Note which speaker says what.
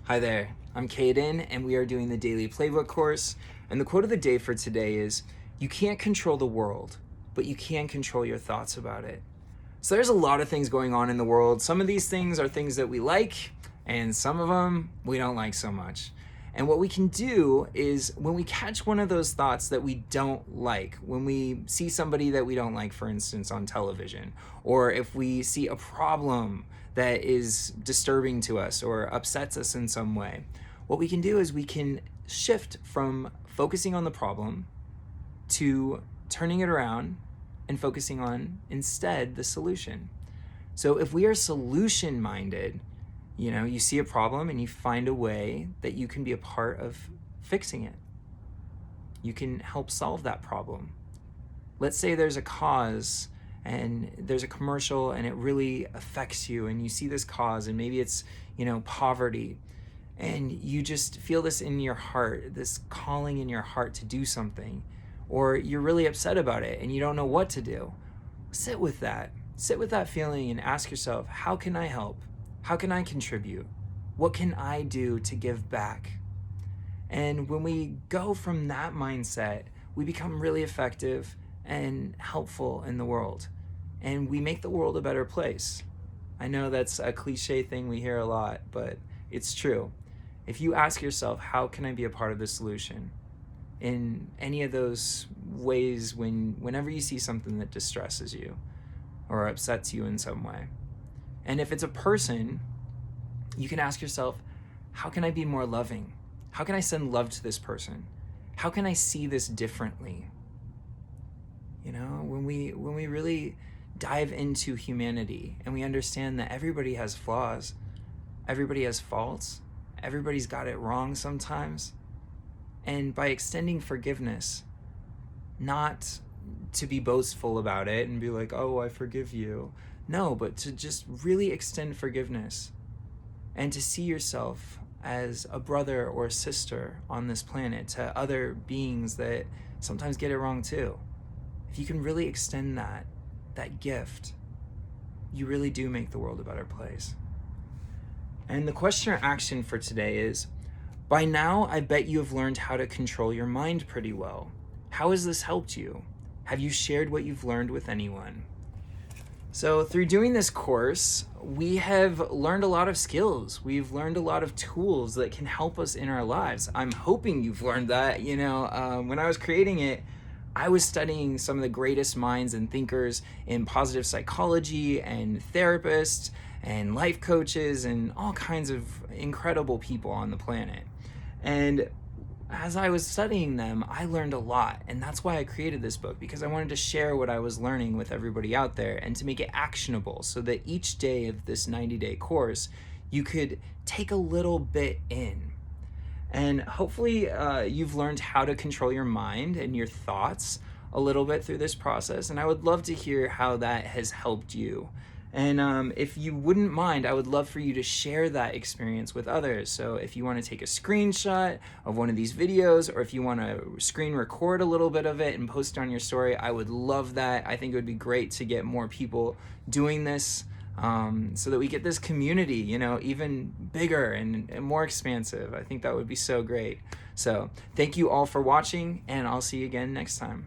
Speaker 1: Hi there, I'm Kaden, and we are doing the Daily Playbook course. And the quote of the day for today is, "You can't control the world, but you can control your thoughts about it." So there's a lot of things going on in the world. Some of these things are things that we like, and some of them we don't like so much. And what we can do is when we catch one of those thoughts that we don't like, when we see somebody that we don't like, for instance, on television, or if we see a problem that is disturbing to us or upsets us in some way, what we can do is we can shift from focusing on the problem to turning it around and focusing on instead the solution. So if we are solution minded, you see a problem and you find a way that you can be a part of fixing it. You can help solve that problem. Let's say there's a cause and there's a commercial and it really affects you, and you see this cause, and maybe it's, poverty, and you just feel this in your heart, this calling in your heart to do something, or you're really upset about it and you don't know what to do. Sit with that feeling and ask yourself, how can I help? How can I contribute? What can I do to give back? And when we go from that mindset, we become really effective and helpful in the world, and we make the world a better place. I know that's a cliche thing we hear a lot, but it's true. If you ask yourself, how can I be a part of the solution? In any of those ways, whenever you see something that distresses you or upsets you in some way. And if it's a person, you can ask yourself, how can I be more loving? How can I send love to this person? How can I see this differently? When we really dive into humanity and we understand that everybody has flaws, everybody has faults, everybody's got it wrong sometimes. And by extending forgiveness, not to be boastful about it and be like, oh, I forgive you. No, but to just really extend forgiveness and to see yourself as a brother or a sister on this planet to other beings that sometimes get it wrong too. If you can really extend that gift, you really do make the world a better place. And the question or action for today is, by now, I bet you have learned how to control your mind pretty well. How has this helped you? Have you shared what you've learned with anyone? So through doing this course, we have learned a lot of skills. We've learned a lot of tools that can help us in our lives. I'm hoping you've learned that. When I was creating it, I was studying some of the greatest minds and thinkers in positive psychology and therapists and life coaches and all kinds of incredible people on the planet. And as I was studying them, I learned a lot. And that's why I created this book, because I wanted to share what I was learning with everybody out there and to make it actionable so that each day of this 90-day course, you could take a little bit in. And hopefully you've learned how to control your mind and your thoughts a little bit through this process. And I would love to hear how that has helped you. And if you wouldn't mind, I would love for you to share that experience with others. So if you want to take a screenshot of one of these videos, or if you want to screen record a little bit of it and post it on your story, I would love that. I think it would be great to get more people doing this so that we get this community, even bigger and more expansive. I think that would be so great. So thank you all for watching, and I'll see you again next time.